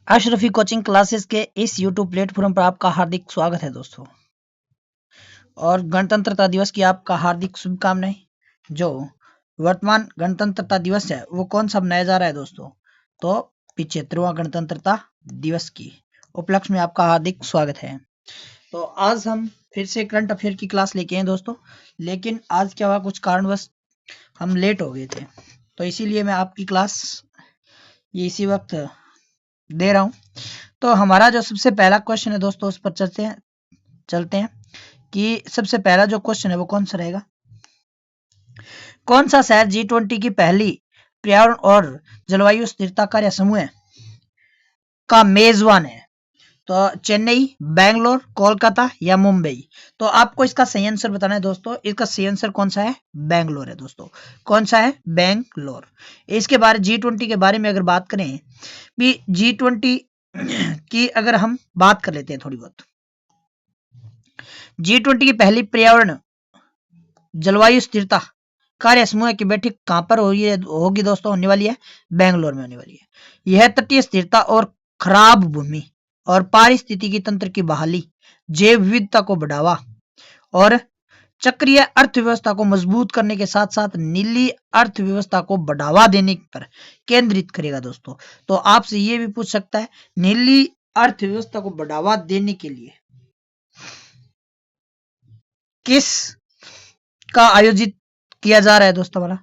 Ashrafi coaching classes के इस YouTube platform पर आपका हार्दिक स्वागत है दोस्तों। और गणतंत्रता दिवस की आपका हार्दिक शुभकामनाएं। जो वर्तमान गणतंत्रता दिवस है वो कौन सा मनाया जा रहा है दोस्तों? तो 75वां गणतंत्रता दिवस की उपलक्ष्य में आपका हार्दिक स्वागत है। तो आज हम फिर से करंट अफेयर की क्लास लेके आए दोस्तों, लेकिन आज क्या हुआ, कुछ कारणवश हम लेट हो गए थे, तो इसीलिए मैं आपकी क्लास ये इसी वक्त दे रहा हूँ। तो हमारा जो सबसे पहला क्वेश्चन है दोस्तों, उस पर चलते हैं कि सबसे पहला जो क्वेश्चन है वो कौन सा रहेगा। कौन सा शहर G20 की पहली पर्यावरण और जलवायु स्थिरता कार्य समूह का मेजबान है? तो चेन्नई, बेंगलोर, कोलकाता या मुंबई? तो आपको इसका सही आंसर बताना है दोस्तों। इसका सही आंसर कौन सा है? बेंगलोर है दोस्तों। कौन सा है? बेंगलोर। इसके बारे G20 के बारे में अगर बात करें भी, G20 की अगर हम बात कर लेते हैं थोड़ी बहुत। G20 की पहली पर्यावरण जलवायु स्थिरता कार्य समूह की बैठक कहां पर होगी दोस्तों? होने वाली है बेंगलोर में होने वाली है। यह तटीय स्थिरता और खराब भूमि और पारिस्थितिकी तंत्र की बहाली, जैव विविधता को बढ़ावा और चक्रीय अर्थव्यवस्था को मजबूत करने के साथ साथ नीली अर्थव्यवस्था को बढ़ावा देने पर केंद्रित करेगा दोस्तों। तो आपसे ये भी पूछ सकता है, नीली अर्थव्यवस्था को बढ़ावा देने के लिए किस का आयोजित किया जा रहा है दोस्तों वाला?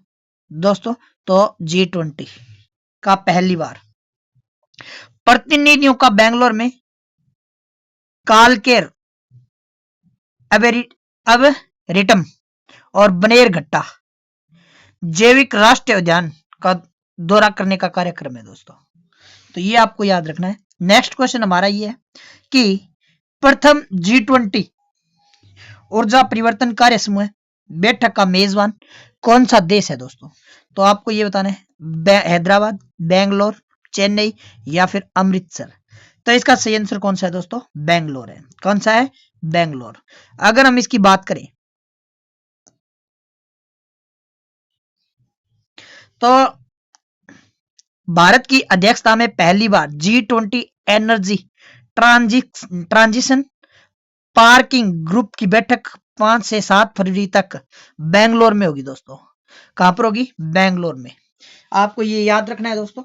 दोस्तों तो G20 का पहली बार प्रतिनिधियों का बेंगलोर में कालकेर, अबेरिटम और बनेरघट्टा जैविक राष्ट्रीय उद्यान का दौरा करने का कार्यक्रम है दोस्तों। तो ये आपको याद रखना है। नेक्स्ट क्वेश्चन हमारा ये है कि प्रथम G20 ऊर्जा परिवर्तन कार्य समूह बैठक का मेजबान कौन सा देश है दोस्तों? तो आपको ये बताना है, हैदराबाद, बेंगलोर, चेन्नई या फिर अमृतसर? तो इसका सही आंसर कौन सा है दोस्तों? बेंगलोर है। कौन सा है? बेंगलोर। अगर हम इसकी बात करें तो भारत की अध्यक्षता में पहली बार G20 energy transition parking group की बैठक 5 से 7 फरवरी तक बेंगलोर में होगी दोस्तों। कहां पर होगी? बेंगलोर में। आपको ये याद रखना है दोस्तों।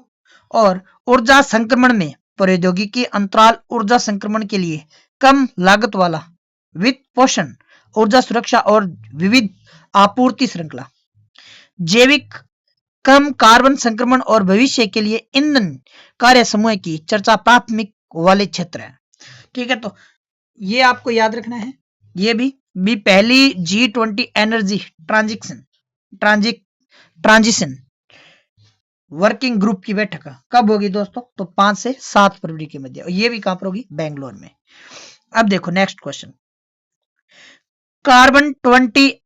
और ऊर्जा संक्रमण में प्रौद्योगिकी अंतराल ऊर्जा संक्रमण के लिए कम लागत वाला वित्त पोषण, ऊर्जा सुरक्षा और विविध आपूर्ति श्रृंखला, जैविक कम कार्बन संक्रमण और भविष्य के लिए ईंधन कार्य समूह की चर्चा प्राथमिक वाले क्षेत्र है। ठीक है, तो ये आपको याद रखना है। ये भी पहली G20 energy transition working group की बैठक कब होगी दोस्तों? तो 5 से 7 फरवरी के मध्य। ये भी कहां पर होगी? बेंगलोर में। अब देखो next question, carbon 20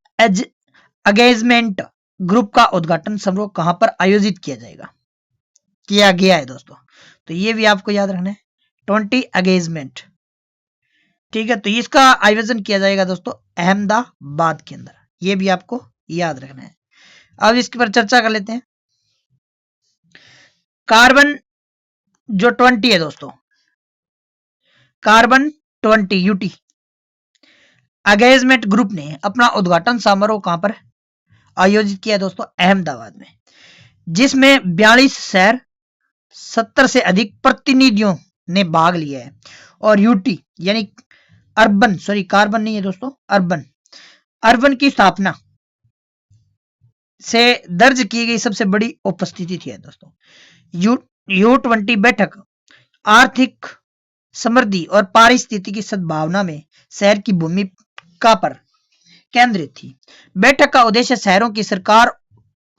engagement group का उद्घाटन समारोह कहां पर आयोजित किया गया है दोस्तों? तो ये भी आपको याद रखना है, 20 एंगेजमेंट। ठीक है, तो इसका आयोजन किया जाएगा दोस्तों अहमदाबाद के अंदर। ये भी आपको याद रखना है। अब इसके पर चर्चा कर लेते हैं। कार्बन जो 20 है दोस्तों, कार्बन 20 यूटी एंगेजमेंट ग्रुप ने अपना उद्घाटन समारोह कहां पर आयोजित किया दोस्तों? अहमदाबाद में, जिसमें 42 शहर 70 से अधिक प्रतिनिधियों ने भाग लिया है। और यूटी यानी कार्बन नहीं है दोस्तों, अर्बन की स्थापना से दर्ज की गई सबसे बड़ी उपस्थिति थी दोस्तों। U20 बैठक आर्थिक समृद्धि और पारिस्थितिकी सद्भावना में शहर की भूमिका पर केंद्रित थी। बैठक का उद्देश्य शहरों की सरकार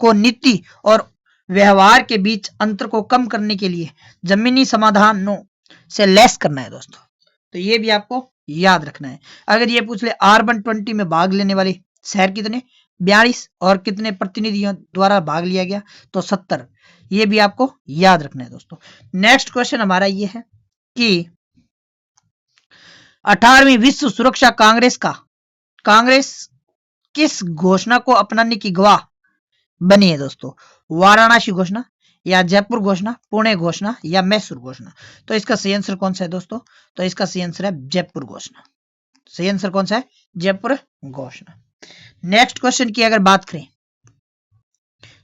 को नीति और व्यवहार के बीच अंतर को कम करने के लिए जमीनी समाधानों से लैस करना है दोस्तों। तो ये भी आपको याद रखना है। अगर ये पूछ ले अर्बन 20 में भाग लेने वाले शहर कितने? 42। और कितने प्रतिनिधियों द्वारा भाग लिया गया? तो 70। ये भी आपको याद रखना है दोस्तों। नेक्स्ट क्वेश्चन हमारा ये है कि 18वीं विश्व सुरक्षा कांग्रेस किस घोषणा को अपनाने की गवाह बनी है दोस्तों? वाराणसी घोषणा, या जयपुर घोषणा, पुणे घोषणा या मैसूर घोषणा? तो इसका सही आंसर कौन सा है दोस्तों? तो इसका सही आंसर है जयपुर घोषणा। सही आंसर कौन सा है? जयपुर घोषणा। नेक्स्ट क्वेश्चन की अगर बात करें,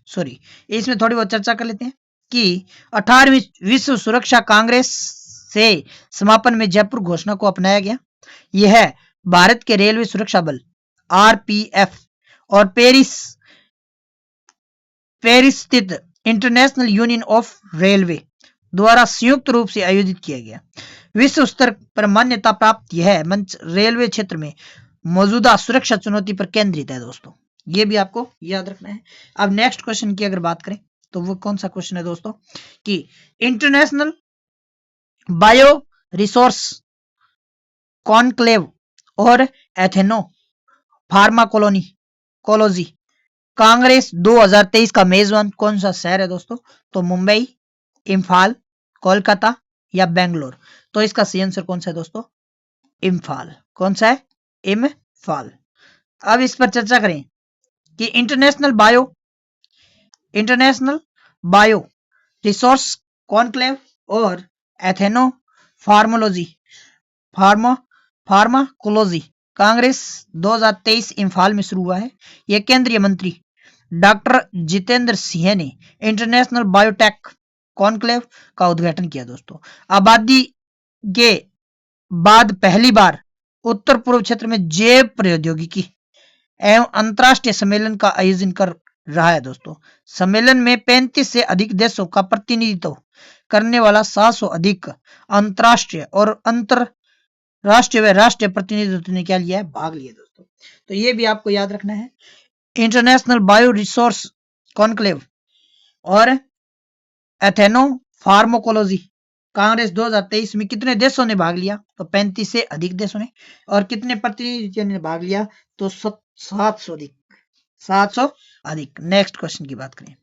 सॉरी इसमें थोड़ी बहुत चर्चा कर लेते हैं कि 18वीं विश्व सुरक्षा कांग्रेस से समापन में जयपुर घोषणा को अपनाया गया। यह भारत के रेलवे सुरक्षा बल आरपीएफ और पेरिस स्थित इंटरनेशनल यूनियन ऑफ रेलवे द्वारा संयुक्त रूप से आयोजित किया गया। विश्व स्तर पर मान्यता प्राप्त यह मंच रेलवे क्षेत्र में मौजूदा सुरक्षा चुनौती पर केंद्रित है दोस्तों। ये भी आपको याद रखना है। अब नेक्स्ट क्वेश्चन की अगर बात करें तो वो कौन सा क्वेश्चन है दोस्तों कि इंटरनेशनल बायो रिसोर्स कॉन्क्लेव और एथेनो फार्माकोलॉजी कांग्रेस 2023 का मेजबान कौन सा शहर है दोस्तों? तो मुंबई, इम्फाल, कोलकाता या बेंगलोर? तो इसका सही आंसर कौन सा है दोस्तों? इम्फाल। कौन सा है? इम्फाल। अब इस पर चर्चा करें कि इंटरनेशनल बायो रिसोर्स कॉन्क्लेव और एथेनो फार्माकोलॉजी कांग्रेस 2023 इम्फाल में शुरू हुआ है। यह केंद्रीय मंत्री डॉक्टर जितेंद्र सिंह ने इंटरनेशनल बायोटेक कॉन्क्लेव का उद्घाटन किया दोस्तों। आबादी के बाद पहली बार उत्तर पूर्व क्षेत्र में जैव प्रौद्योगिकी एवं अंतर्राष्ट्रीय सम्मेलन का आयोजन कर रहा है दोस्तों। सम्मेलन में 35 से अधिक देशों का प्रतिनिधित्व करने वाला 700 अधिक अंतर्राष्ट्रीय और अंतरराष्ट्रीय व राष्ट्रीय प्रतिनिधित्व ने क्या लिया है? भाग लिया दोस्तों। तो ये भी आपको याद रखना है। इंटरनेशनल बायो रिसोर्स कॉन्क्लेव और एथेनो फार्माकोलॉजी कांग्रेस 2023 में कितने देशों ने भाग लिया? तो 35 से अधिक देशों ने। और कितने प्रतिनिधियों ने भाग लिया? तो 700 अधिक। नेक्स्ट क्वेश्चन की बात करें।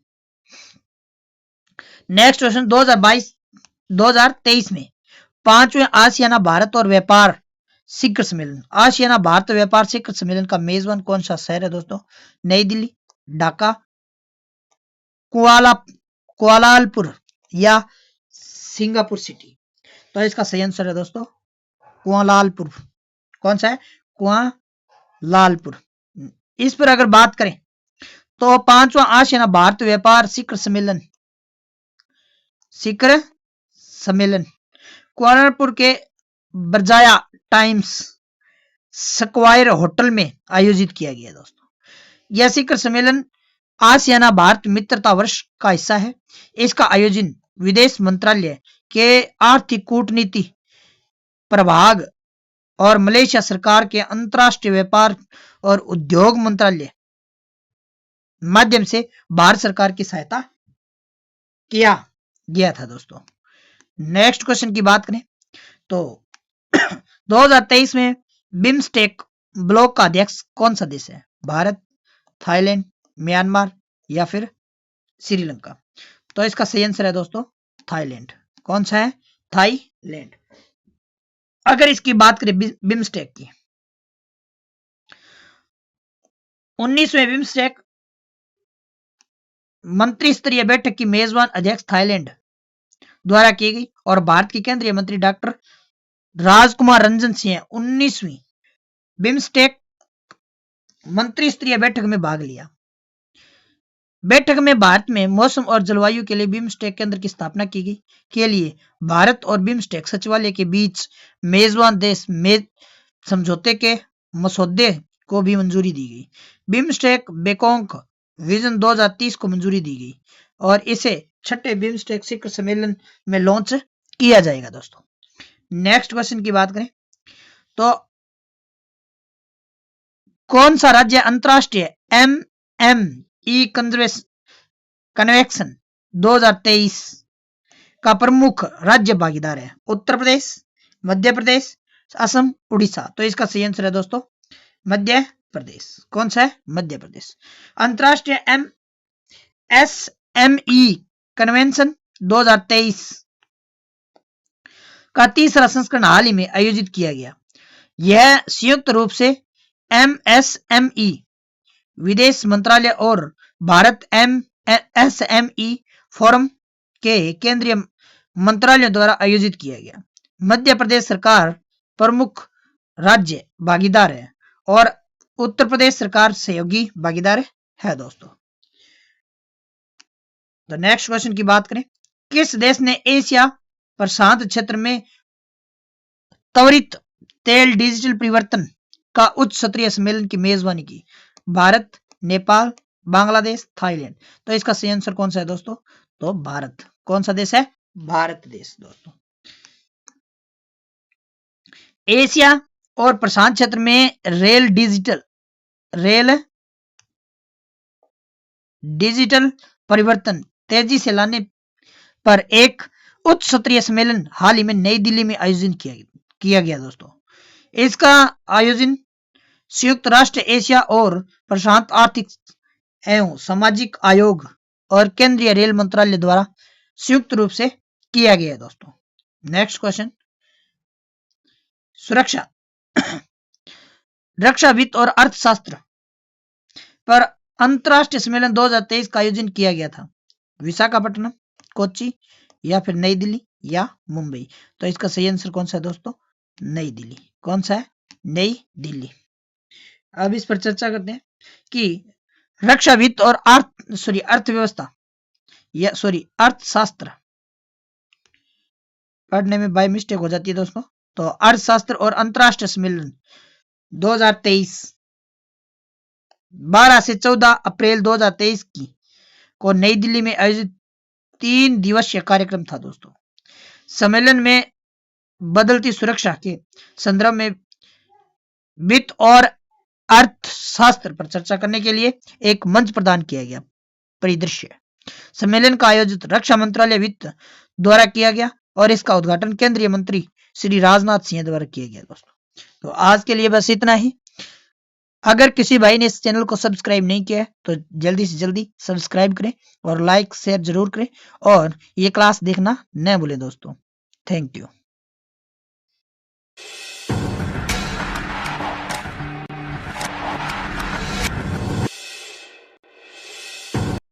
नेक्स्ट क्वेश्चन 2023 में 5वें आसियाना भारत और व्यापार शिखर सम्मेलन, आसियाना भारत व्यापार शिखर सम्मेलन का मेजबान कौन सा शहर है दोस्तों? नई दिल्ली, ढाका, कुआलालंपुर या सिंगापुर सिटी? तो इसका सही आंसर है दोस्तों कुआलालंपुर। कौन सा है? कुआलालंपुर। इस पर अगर बात करें तो 5वां आसियाना भारत व्यापार शिखर सम्मेलन कुआलालंपुर के बरजाया टाइम्स स्क्वायर होटल में आयोजित किया गया दोस्तों। यह शिखर सम्मेलन आसियाना भारत मित्रता वर्ष का हिस्सा है। इसका आयोजन विदेश मंत्रालय के आर्थिक कूटनीति प्रभाग और मलेशिया सरकार के अंतर्राष्ट्रीय व्यापार और उद्योग मंत्रालय माध्यम से भारत सरकार की सहायता किया गया था दोस्तों। नेक्स्ट क्वेश्चन की बात करें तो 2023 में बिम्स्टेक ब्लॉक का अध्यक्ष कौन सा देश है? भारत, थाईलैंड, म्यांमार या फिर श्रीलंका? तो इसका सही आंसर है दोस्तों थाईलैंड। कौन सा है? थाईलैंड। अगर इसकी बात करें बिम्स्टेक की, 19वें बिम्स्टेक मंत्री स्तरीय बैठक की मेजबान अध्यक्ष थाईलैंड द्वारा की गई और भारत के केंद्रीय मंत्री डॉक्टर राजकुमार रंजन सिंह 19वीं बिम्स्टेक मंत्री स्तरीय बैठक में भाग लिया। बैठक में भारत में मौसम और जलवायु के लिए बिम्स्टेक केंद्र की स्थापना की गई के लिए भारत और बिम्स्टेक सचिवालय के बीच मेजबान देश में समझौते के मसौदे को भी मंजूरी दी गई। बिम्स्टेक बेकोंग विजन 2030 को मंजूरी दी गई और इसे 6ठे बिम्स्टेक शिखर सम्मेलन में लॉन्च किया जाएगा दोस्तों। नेक्स्ट क्वेश्चन की बात करें तो कौन सा राज्य अंतरराष्ट्रीय MME कन्वेंशन 2023 का प्रमुख राज्य भागीदार है? उत्तर प्रदेश, मध्य प्रदेश, असम, उड़ीसा? तो इसका सही आंसर है दोस्तों मध्य प्रदेश। कौन सा है? मध्य प्रदेश। अंतरराष्ट्रीय SME कन्वेंशन 2023 का तीसरा संस्करण हाल ही में आयोजित किया गया। यह संयुक्त रूप से MSME विदेश मंत्रालय और भारत MSME फोरम के केंद्रीय मंत्रालयों द्वारा आयोजित किया गया। मध्य प्रदेश सरकार प्रमुख राज्य भागीदार है और उत्तर प्रदेश सरकार सहयोगी भागीदार है दोस्तों। तो नेक्स्ट क्वेश्चन की बात करें, किस देश ने एशिया प्रशांत क्षेत्र में त्वरित तेल डिजिटल परिवर्तन का उच्च स्तरीय सम्मेलन की मेजबानी की? भारत, नेपाल, बांग्लादेश, थाईलैंड। तो इसका सही आंसर कौन सा है दोस्तों? तो भारत। कौन सा देश है? भारत देश दोस्तों। एशिया और प्रशांत क्षेत्र में रेल डिजिटल परिवर्तन तेजी से लाने पर एक उच्च स्तरीय सम्मेलन हाल ही में नई दिल्ली में आयोजित किया गया दोस्तों। इसका आयोजन संयुक्त राष्ट्र एशिया और प्रशांत आर्थिक एवं सामाजिक आयोग और केंद्रीय रेल मंत्रालय द्वारा संयुक्त रूप से किया गया है दोस्तों। नेक्स्ट क्वेश्चन, सुरक्षा रक्षा वित्त और अर्थशास्त्र पर अंतरराष्ट्रीय सम्मेलन 2023 का आयोजन किया गया था। विशाखापट्टनम, कोच्चि या फिर नई दिल्ली या मुंबई। तो इसका सही आंसर कौन सा है दोस्तों? नई दिल्ली। कौन सा है? नई दिल्ली। अब इस पर चर्चा करते हैं कि रक्षा वित्त और अर्थव्यवस्था या अर्थशास्त्र पढ़ने में बाय मिस्टेक हो जाती है दोस्तों। तो अर्थशास्त्र और अंतरराष्ट्रीय सम्मेलन 2023 12 से 14 अप्रैल 2023 को नई दिल्ली में आयोजित 3 दिवसीय कार्यक्रम था दोस्तों। सम्मेलन में बदलती सुरक्षा के संदर्भ में वित्त और अर्थशास्त्र पर चर्चा करने के लिए एक मंच प्रदान किया गया। परिदृश्य सम्मेलन का आयोजित रक्षा मंत्रालय वित्त द्वारा किया गया और इसका उद्घाटन केंद्रीय मंत्री श्री राजनाथ सिंह द्वारा किया गया दोस्तों। तो आज के लिए बस इतना ही। अगर किसी भाई ने इस चैनल को सब्सक्राइब नहीं किया है तो जल्दी से जल्दी सब्सक्राइब करें और लाइक शेयर जरूर करें और ये क्लास देखना न भूलें दोस्तों। Thank you.